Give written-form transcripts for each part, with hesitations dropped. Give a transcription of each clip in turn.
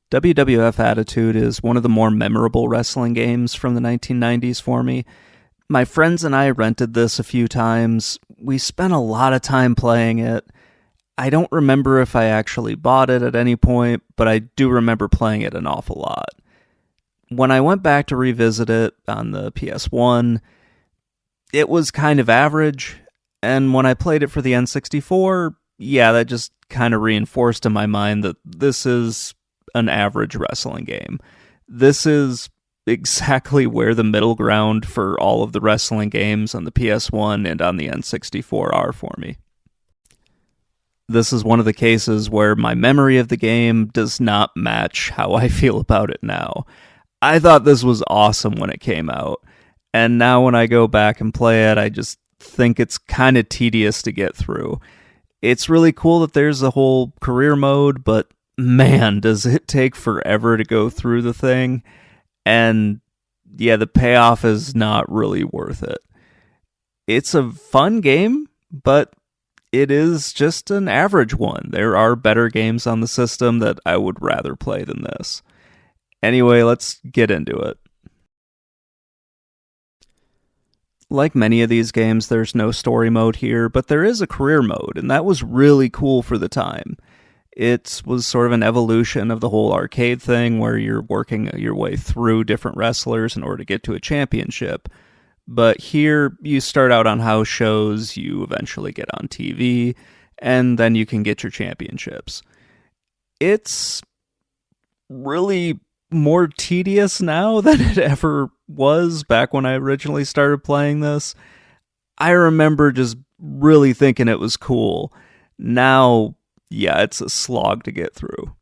WWF Attitude is one of the more memorable wrestling games from the 1990s for me. My friends and I rented this a few times. We spent a lot of time playing it. I don't remember if I actually bought it at any point, but I do remember playing it an awful lot. When I went back to revisit it on the PS1, it was kind of average, and when I played it for the N64, that just kind of reinforced in my mind that this is an average wrestling game. This is exactly where the middle ground for all of the wrestling games on the PS1 and on the N64 are for me. This is one of the cases where my memory of the game does not match how I feel about it now. I thought this was awesome when it came out, and now when I go back and play it, I just think it's kind of tedious to get through. It's really cool that there's a whole career mode, but man, does it take forever to go through the thing. And the payoff is not really worth it. It's a fun game, but it is just an average one. There are better games on the system that I would rather play than this. Anyway, let's get into it. Like many of these games, there's no story mode here, but there is a career mode, and that was really cool for the time. It was sort of an evolution of the whole arcade thing where you're working your way through different wrestlers in order to get to a championship. But here, you start out on house shows, you eventually get on TV, and then you can get your championships. It's really more tedious now than it ever was back when I originally started playing this. I remember just really thinking it was cool. Now, it's a slog to get through.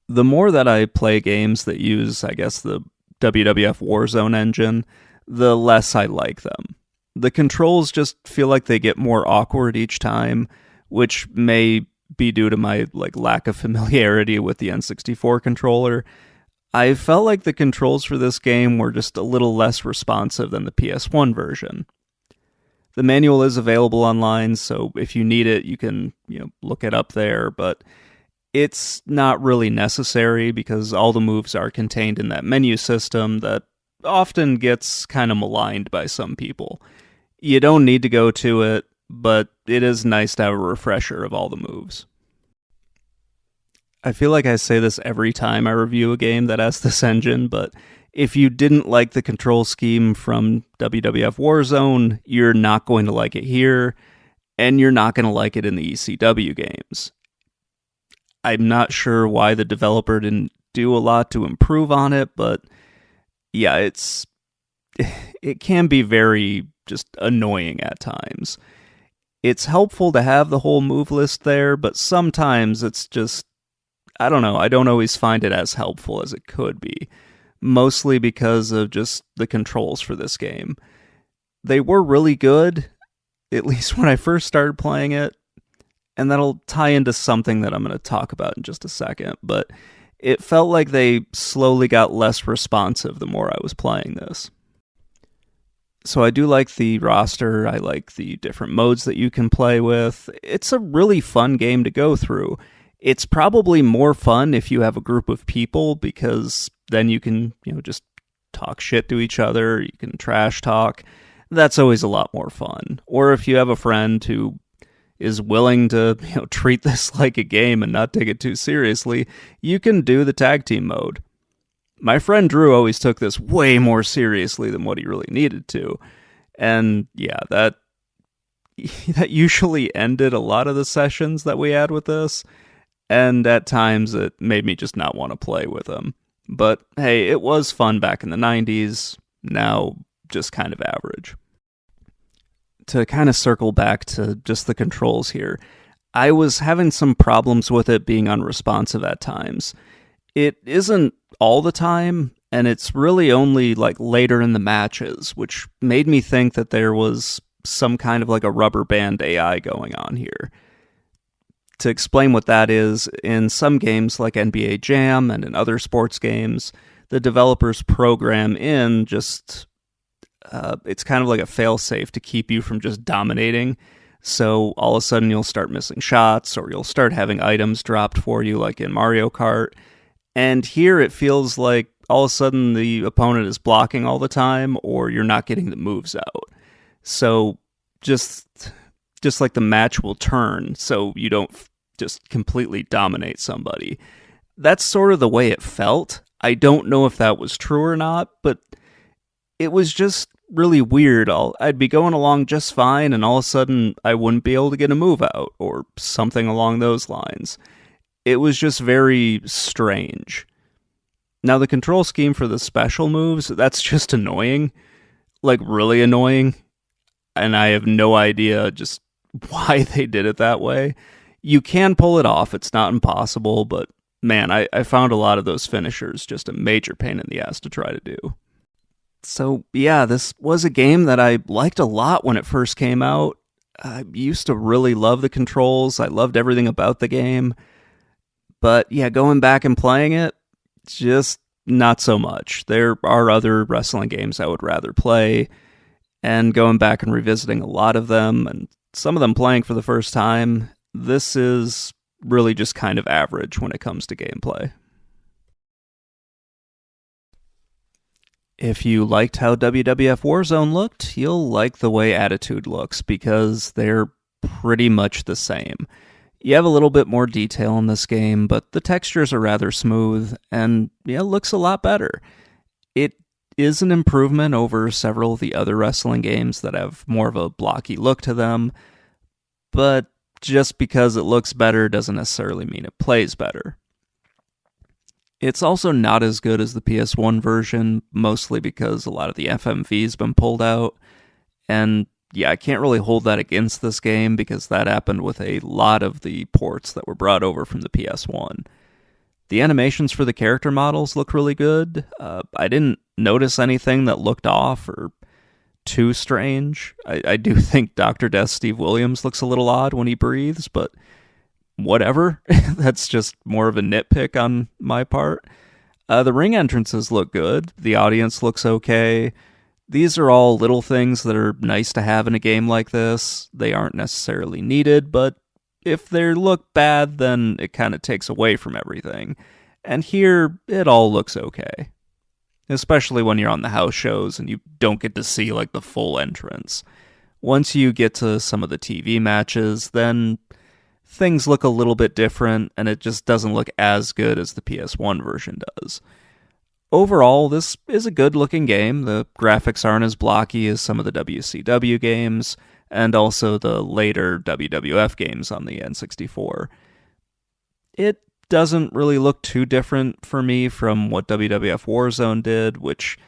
The more that I play games that use, the WWF Warzone engine, the less I like them. The controls just feel like they get more awkward each time, which may be due to my lack of familiarity with the N64 controller. I felt like the controls for this game were just a little less responsive than the PS1 version. The manual is available online, so if you need it, you can look it up there, but it's not really necessary because all the moves are contained in that menu system that often gets kind of maligned by some people. You don't need to go to it, but it is nice to have a refresher of all the moves. I feel like I say this every time I review a game that has this engine, but if you didn't like the control scheme from WWF Warzone, you're not going to like it here, and you're not going to like it in the ECW games. I'm not sure why the developer didn't do a lot to improve on it, but it can be very just annoying at times. It's helpful to have the whole move list there, but sometimes it's just, I don't know, I don't always find it as helpful as it could be. Mostly because of just the controls for this game. They were really good, at least when I first started playing it, and that'll tie into something that I'm going to talk about in just a second, but it felt like they slowly got less responsive the more I was playing this. So I do like the roster, I like the different modes that you can play with. It's a really fun game to go through. It's probably more fun if you have a group of people, because then you can, just talk shit to each other, you can trash talk. That's always a lot more fun. Or if you have a friend who is willing to, treat this like a game and not take it too seriously, you can do the tag team mode. My friend Drew always took this way more seriously than what he really needed to. And that usually ended a lot of the sessions that we had with this. And at times it made me just not want to play with him. But hey, it was fun back in the 90s, now just kind of average. To kind of circle back to just the controls here, I was having some problems with it being unresponsive at times. It isn't all the time, and it's really only later in the matches, which made me think that there was some kind of a rubber band AI going on here. To explain what that is, in some games like NBA Jam and in other sports games, the developers program in just, it's kind of like a failsafe to keep you from just dominating. So all of a sudden you'll start missing shots, or you'll start having items dropped for you like in Mario Kart. And here it feels like all of a sudden the opponent is blocking all the time, or you're not getting the moves out. So just like the match will turn, so you don't just completely dominate somebody. That's sort of the way it felt. I don't know if that was true or not, but it was just really weird. I'd be going along just fine, and all of a sudden I wouldn't be able to get a move out, or something along those lines. It was just very strange. Now, the control scheme for the special moves, that's just annoying. Like, really annoying. And I have no idea just why they did it that way. You can pull it off, it's not impossible, but man, I found a lot of those finishers just a major pain in the ass to try to do. So yeah, this was a game that I liked a lot when it first came out. I used to really love the controls, I loved everything about the game. But yeah, going back and playing it, just not so much. There are other wrestling games I would rather play, and going back and revisiting a lot of them, and some of them playing for the first time, this is really just kind of average when it comes to gameplay. If you liked how WWF Warzone looked, you'll like the way Attitude looks, because they're pretty much the same. You have a little bit more detail in this game, but the textures are rather smooth, and yeah, it looks a lot better. It is an improvement over several of the other wrestling games that have more of a blocky look to them, but just because it looks better doesn't necessarily mean it plays better. It's also not as good as the PS1 version, mostly because a lot of the FMV's been pulled out, and yeah, I can't really hold that against this game because that happened with a lot of the ports that were brought over from the PS1. The animations for the character models look really good. I didn't notice anything that looked off or too strange. I do think Dr. Death Steve Williams looks a little odd when he breathes, but whatever. That's just more of a nitpick on my part. The ring entrances look good. The audience looks okay. These are all little things that are nice to have in a game like this. They aren't necessarily needed, but if they look bad, then it kind of takes away from everything. And here, it all looks okay. Especially when you're on the house shows and you don't get to see like the full entrance. Once you get to some of the TV matches, then things look a little bit different, and it just doesn't look as good as the PS1 version does. Overall, this is a good-looking game. The graphics aren't as blocky as some of the WCW games, and also the later WWF games on the N64. It doesn't really look too different for me from what WWF Warzone did, which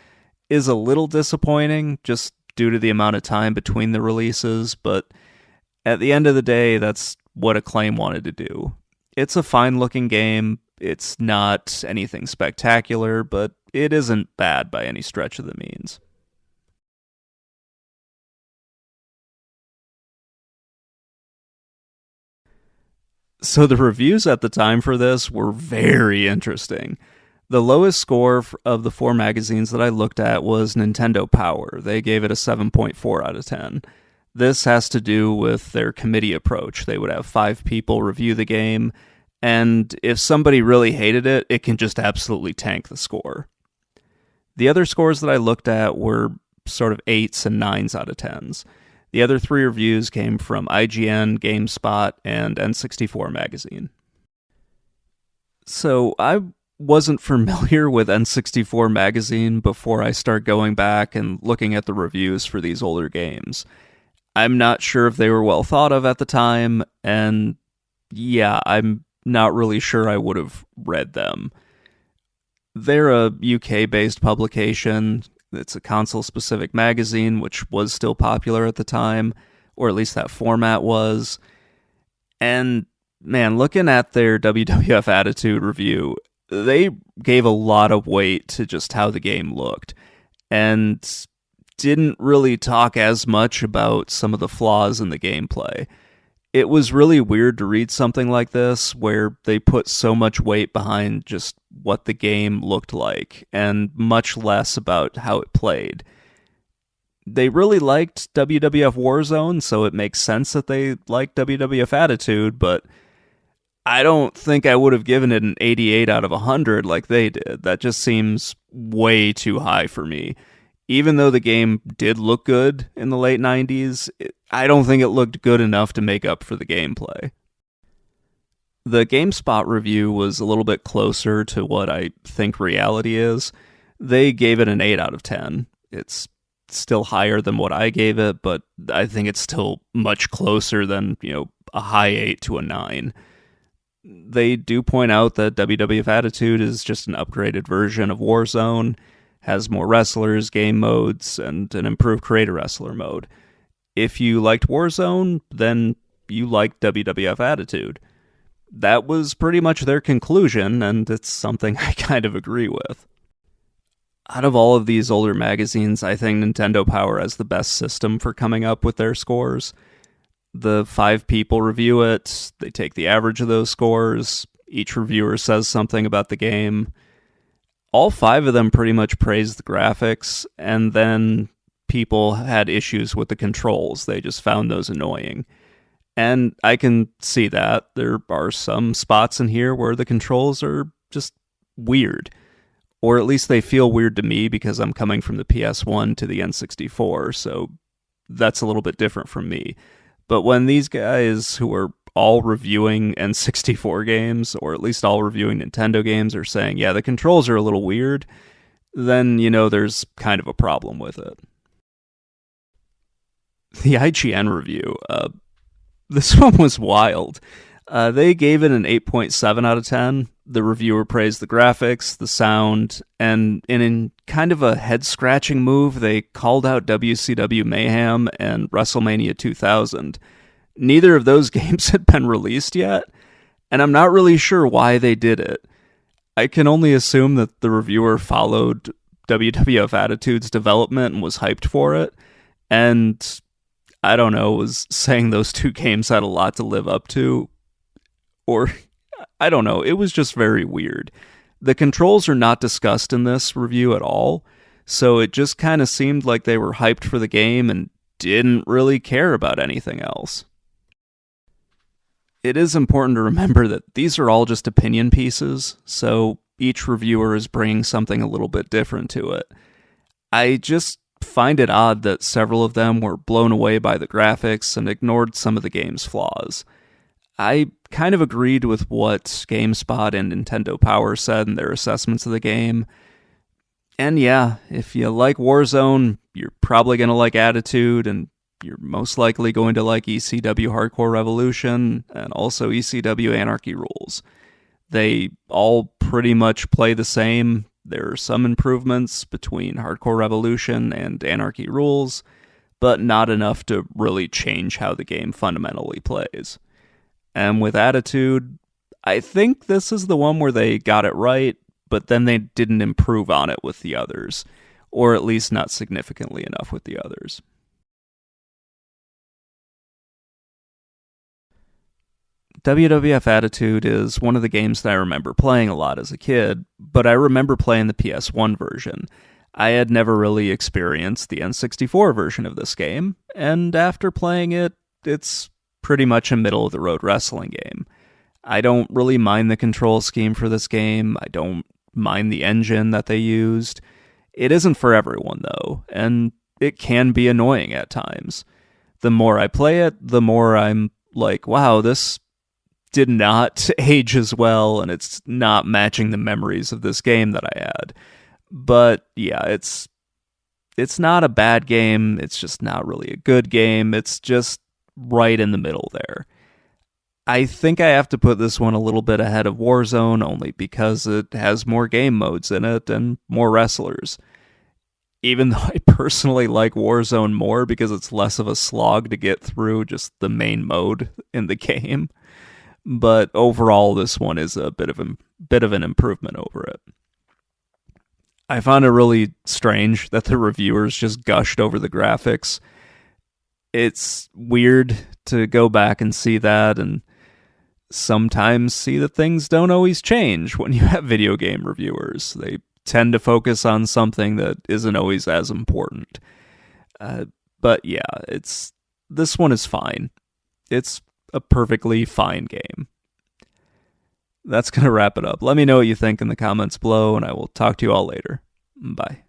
is a little disappointing, just due to the amount of time between the releases, but at the end of the day, that's what Acclaim wanted to do. It's a fine-looking game. It's not anything spectacular, but it isn't bad by any stretch of the means. So the reviews at the time for this were very interesting. The lowest score of the 4 magazines that I looked at was Nintendo Power. They gave it a 7.4 out of 10. This has to do with their committee approach. They would have 5 people review the game, and if somebody really hated it, it can just absolutely tank the score. The other scores that I looked at were sort of 8s and 9s out of 10s. The other 3 reviews came from IGN, GameSpot, and N64 magazine. So I wasn't familiar with N64 magazine before I start going back and looking at the reviews for these older games. I'm not sure if they were well thought of at the time, and yeah, I'm not really sure I would have read them. They're a UK-based publication. It's a console-specific magazine, which was still popular at the time, or at least that format was. And man, looking at their WWF Attitude review, they gave a lot of weight to just how the game looked, and didn't really talk as much about some of the flaws in the gameplay. It was really weird to read something like this, where they put so much weight behind just what the game looked like, and much less about how it played. They really liked WWF Warzone, so it makes sense that they liked WWF Attitude, but I don't think I would have given it an 88 out of 100 like they did. That just seems way too high for me. Even though the game did look good in the late 90s, I don't think it looked good enough to make up for the gameplay. The GameSpot review was a little bit closer to what I think reality is. They gave it an 8 out of 10. It's still higher than what I gave it, but I think it's still much closer than, a high 8 to a 9. They do point out that WWF Attitude is just an upgraded version of Warzone, has more wrestlers, game modes, and an improved creator wrestler mode. If you liked Warzone, then you liked WWF Attitude. That was pretty much their conclusion, and it's something I kind of agree with. Out of all of these older magazines, I think Nintendo Power has the best system for coming up with their scores. The 5 people review it, they take the average of those scores, each reviewer says something about the game. All 5 of them pretty much praised the graphics, and then people had issues with the controls. They just found those annoying. And I can see that. There are some spots in here where the controls are just weird. Or at least they feel weird to me because I'm coming from the PS1 to the N64, so that's a little bit different from me. But when these guys who are all reviewing N64 games, or at least all reviewing Nintendo games, are saying, yeah, the controls are a little weird, then, there's kind of a problem with it. The IGN review, this one was wild. They gave it an 8.7 out of 10. The reviewer praised the graphics, the sound, and in kind of a head-scratching move, they called out WCW Mayhem and WrestleMania 2000. Neither of those games had been released yet, and I'm not really sure why they did it. I can only assume that the reviewer followed WWF Attitude's development and was hyped for it, and I don't know, was saying those 2 games had a lot to live up to, or I don't know, it was just very weird. The controls are not discussed in this review at all, so it just kind of seemed like they were hyped for the game and didn't really care about anything else. It is important to remember that these are all just opinion pieces, so each reviewer is bringing something a little bit different to it. I just find it odd that several of them were blown away by the graphics and ignored some of the game's flaws. I kind of agreed with what GameSpot and Nintendo Power said in their assessments of the game. And yeah, if you like Warzone, you're probably going to like Attitude, and you're most likely going to like ECW Hardcore Revolution, and also ECW Anarchy Rules. They all pretty much play the same. There are some improvements between Hardcore Revolution and Anarchy Rules, but not enough to really change how the game fundamentally plays. And with Attitude, I think this is the one where they got it right, but then they didn't improve on it with the others, or at least not significantly enough with the others. WWF Attitude is one of the games that I remember playing a lot as a kid, but I remember playing the PS1 version. I had never really experienced the N64 version of this game, and after playing it, it's pretty much a middle-of-the-road wrestling game. I don't really mind the control scheme for this game. I don't mind the engine that they used. It isn't for everyone, though, and it can be annoying at times. The more I play it, the more I'm like, wow, this did not age as well, and it's not matching the memories of this game that I had. But yeah, it's not a bad game. It's just not really a good game. It's just right in the middle there. I think I have to put this one a little bit ahead of Warzone only because it has more game modes in it and more wrestlers. Even though I personally like Warzone more because it's less of a slog to get through just the main mode in the game. But overall, this one is a bit of an improvement over it. I found it really strange that the reviewers just gushed over the graphics. It's weird to go back and see that, and sometimes see that things don't always change when you have video game reviewers. They tend to focus on something that isn't always as important. But yeah, this one is fine. It's a perfectly fine game. That's going to wrap it up. Let me know what you think in the comments below, and I will talk to you all later. Bye.